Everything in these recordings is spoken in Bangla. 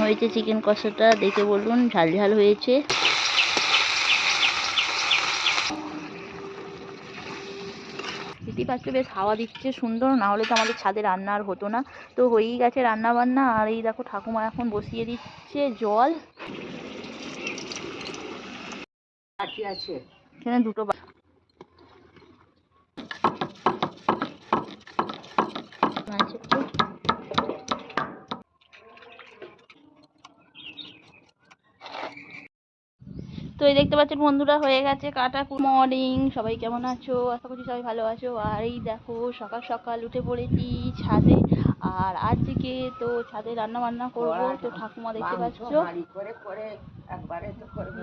হয়েছে চিকেন কষাটা, দেখে বলুন ঝাল ঝাল হয়েছে। দেখতেই পাচ্ছ বেশ হাওয়া দিচ্ছে সুন্দর, না হলে তো আমাদের ছাদে রান্না আর হতো না। তো হয়েই গেছে রান্না বান্না, আর এই দেখো ঠাকুমা এখন বসিয়ে দিচ্ছে জল। এখানে দুটো তো এই দেখতে পাচ্ছেন বন্ধুরা হয়ে গেছে কাটা। মর্নিং, সবাই কেমন আছো? আশা করছি সবাই ভালো আছো। আর এই দেখো সকাল সকাল উঠে পড়েছি ছাদে, আর আজকে তো ছাদে রান্না বান্না করবো। তো ঠাকুমা দেখতে পাচ্ছ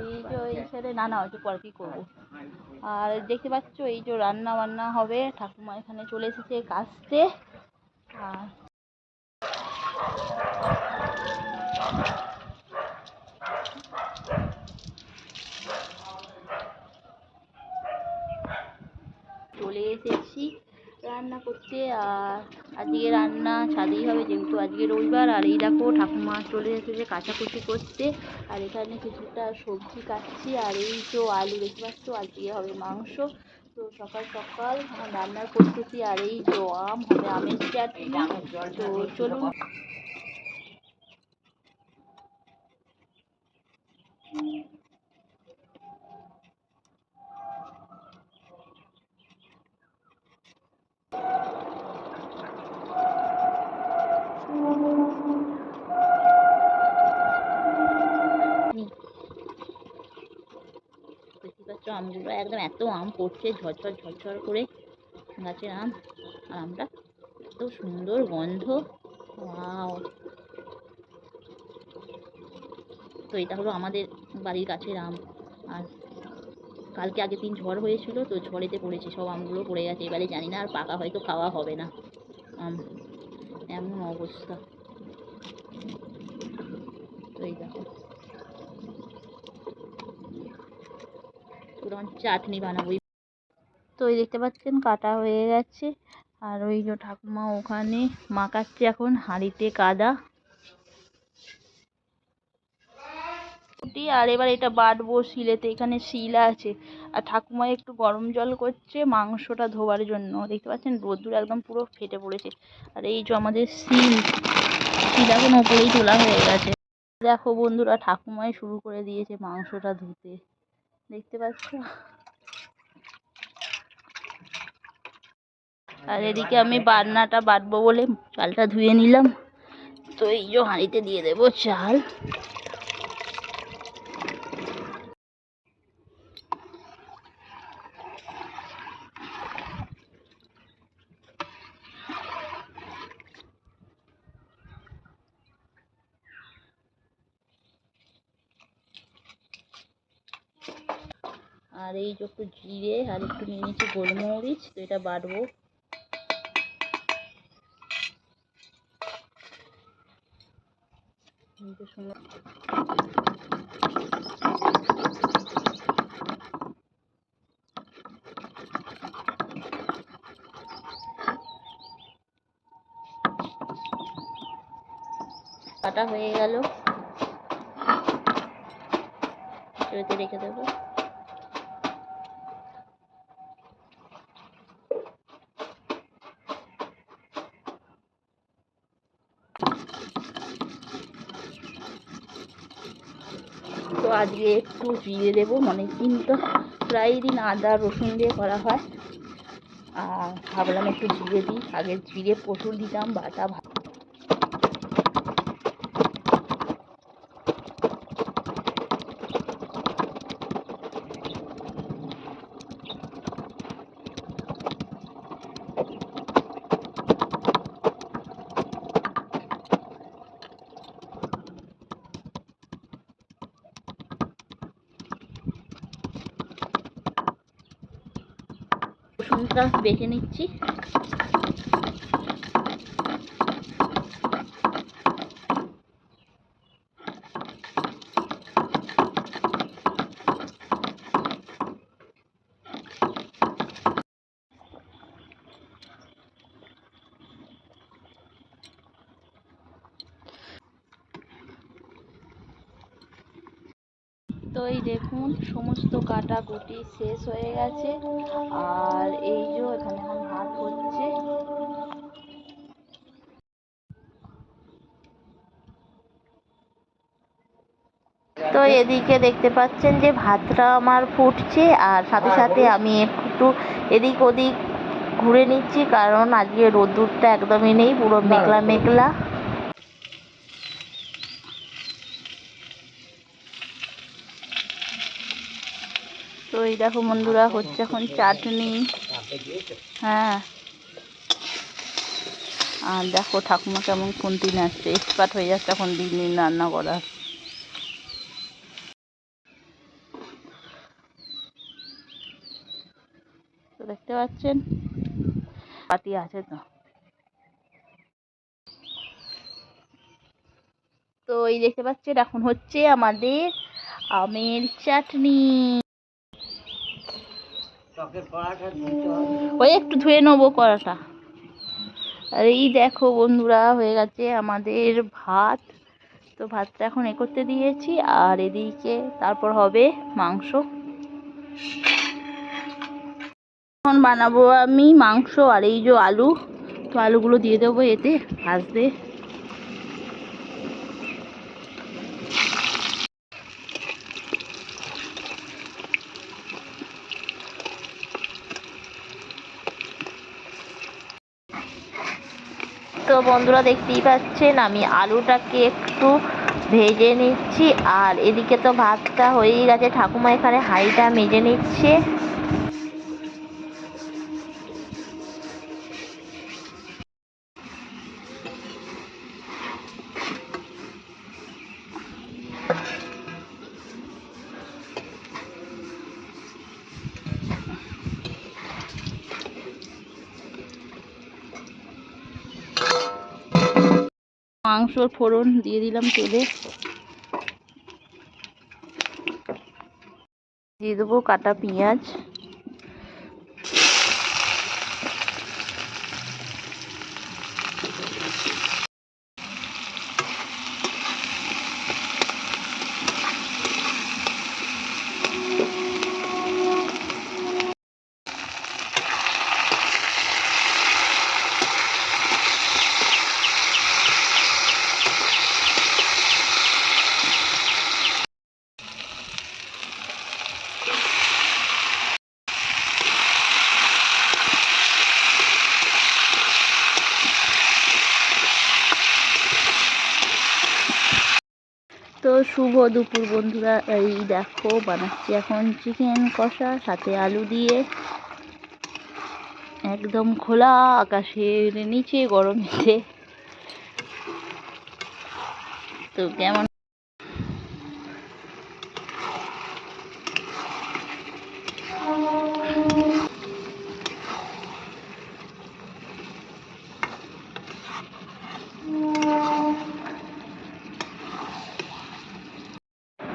এই যে এই সাইডে না হচ্ছে পর কি করবো। আর দেখতে পাচ্ছ এই যে রান্না বান্না হবে, ঠাকুমা এখানে চলে এসেছে কাস্তে। আর চলে এসেছি রান্না করতে। আর আজকে রান্না ছাদেই হবে যেহেতু আজকে রবিবার। আর এই দেখো ঠাকুমা চলে এসেছে কাচাকুচি করতে, আর এখানে কিছুটা সবজি কাটছি। আর এই তো আলু দেখতে পাচ্ছ, আজকে হবে মাংস। তো সকাল সকাল আমার রান্নার প্রস্তুতি। আর এই তো আম হবে, আমের চাটনি। তো চলুন দেখতে পাচ্ছ আমগুলো একদম এত আম পড়ছে ঝরঝর ঝরঝর করে গাছের আম। আর আমটা এত সুন্দর গন্ধ, ওয়াও। তো এটা হলো আমাদের বাড়ির গাছের আম। আর কালকে আগের দিন ঝড় হয়েছিল, তো ঝড়েতে পড়েছে সব আমগুলো পড়ে গেছে। এবারে জানি না আর পাকা হয়তো খাওয়া হবে না আম, এমন অবস্থা। তো এই দেখো পুরো চাটনি বানাবো। তো ওই দেখতে পাচ্ছেন কাটা হয়ে গেছে। আর ওই যে ঠাকুমা ওখানে মাখাচ্ছে এখন হাঁড়িতে কাদা। আর এবার এটা বাটবো শিলেতে, এখানে শিল আছে। আর ঠাকুমা একটু গরম জল করছে মাংসটা ধোয়ার জন্য। দেখতে পাচ্ছেন রোদ্দুর একদম পুরো ফেটে পড়েছে। আর এই যে আমাদের শিল এখন ওপরেই তোলা হয়ে গেছে। দেখো বন্ধুরা ঠাকুমাই শুরু করে দিয়েছে মাংসটা ধুতে, দেখতে পাচ্ছ। আর এদিকে আমি বাটনাটা বাটবো বলে চালটা ধুয়ে নিলাম। তো এই যে হাঁড়িতে দিয়ে দেবো চাল। আর এই যে একটু জিরে আর একটু নিয়ে নিচ্ছি গোলমরিচ। তো এটা বাটবো। কাটা হয়ে গেল, এটাতে রেখে দেবো। তো আজকে একটু জিরে দেবো, অনেক দিন তো প্রায় দিন আদা রসুন দিয়ে করা হয়। আর ভাবলাম একটু জিরে দিই, আগে জিরে প্রচুর দিতাম বাটা। রসুনটা বেটে নিচ্ছি। তো এই দেখুন সমস্ত কাটাকুটি শেষ হয়ে গেছে, আর এই যে এখানে এখন ভাত হচ্ছে। তো এদিকে দেখতে পাচ্ছেন যে ভাতটা আমার ফুটছে, আর সাথে সাথে আমি একটু এদিক ওদিক ঘুরে নিচ্ছি, কারণ আজকে রোদ্দুরটা একদমই নেই, পুরো মেঘলা মেঘলা। তো এই দেখো বন্ধুরা, হচ্ছে এখন চাটনি। হ্যাঁ, আর দেখো ঠাকুমা কেমন খুন্তি নাচছে, এক্সপার্ট হয়ে যাচ্ছে এখন দিন দিন রান্না করার। তো দেখতে পাচ্ছেন পাতি আছে। তো এই দেখতে পাচ্ছেন এখন হচ্ছে আমাদের আমের চাটনি। ওই একটু ধুয়ে নেবো কড়াটা। আর এই দেখো বন্ধুরা, হয়ে গেছে আমাদের ভাত। তো ভাতটা এখন করতে দিয়েছি, আর এদিকে তারপর হবে মাংস। এখন বানাবো আমি মাংস, আর এই যে আলু। তো আলুগুলো দিয়ে দেবো এতে ভাজতে। তো বন্ধুরা দেখতেই পাচ্ছেন আমি আলুটাকে একটু ভেজে নিচ্ছি, আর এদিকে তো ভাতটা হয়েই গেছে, ঠাকুমা এখানে হাঁড়িটা মেজে নিচ্ছে। মাংসর ফোড়ন দিয়ে দিলাম তেলে, দিয়ে দেবো কাটা পেঁয়াজ, তো শুভ দুপুর বন্ধুরা, এই দেখো বানাচ্ছি এখন চিকেন কষা, সাথে আলু দিয়ে, একদম খোলা আকাশের নিচে গরমেতে। তো কেমন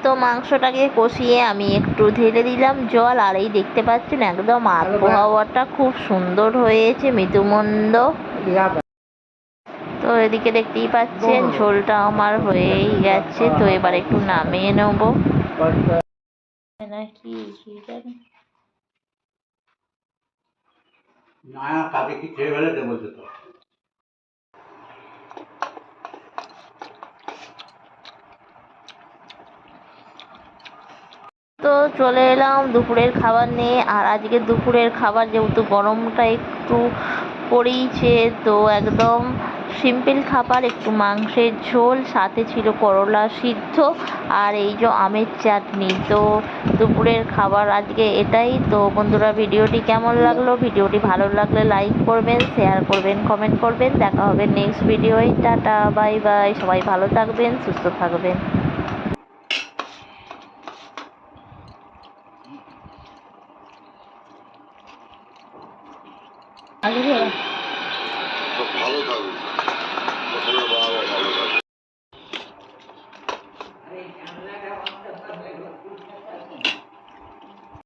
তো মাংসটাকে কষিয়ে আমি একটু ঢেলে দিলাম জল, আর এই দেখতে পাচ্ছেন একদম আবহাওয়াটা খুব সুন্দর হয়েছে, মৃদুমন্দ। তো এদিকে দেখতেই পাচ্ছেন ঝোলটা আমার হয়েই গেছে, তো এবার একটু নামিয়ে নেবো নাকি না কাকে কি খেয়ে ফেলেছে বলছে তো। তো চলে এলাম দুপুরের খাবার নিয়ে, আর আজকে দুপুরের খাবার যেহেতু গরমটা একটু পড়েইছে, তো একদম সিম্পল খাবার, একটু মাংসের ঝোল, সাথে ছিল করলা সিদ্ধ, আর এই যে আমের চাটনি। তো দুপুরের খাবার আজকে এটাই। তো বন্ধুরা ভিডিওটি কেমন লাগলো, ভিডিওটি ভালো লাগলে লাইক করবেন, শেয়ার করবেন, কমেন্ট করবেন। দেখা হবে নেক্সট ভিডিওয়। টাটা বাই বাই, সবাই ভালো থাকবেন, সুস্থ থাকবেন।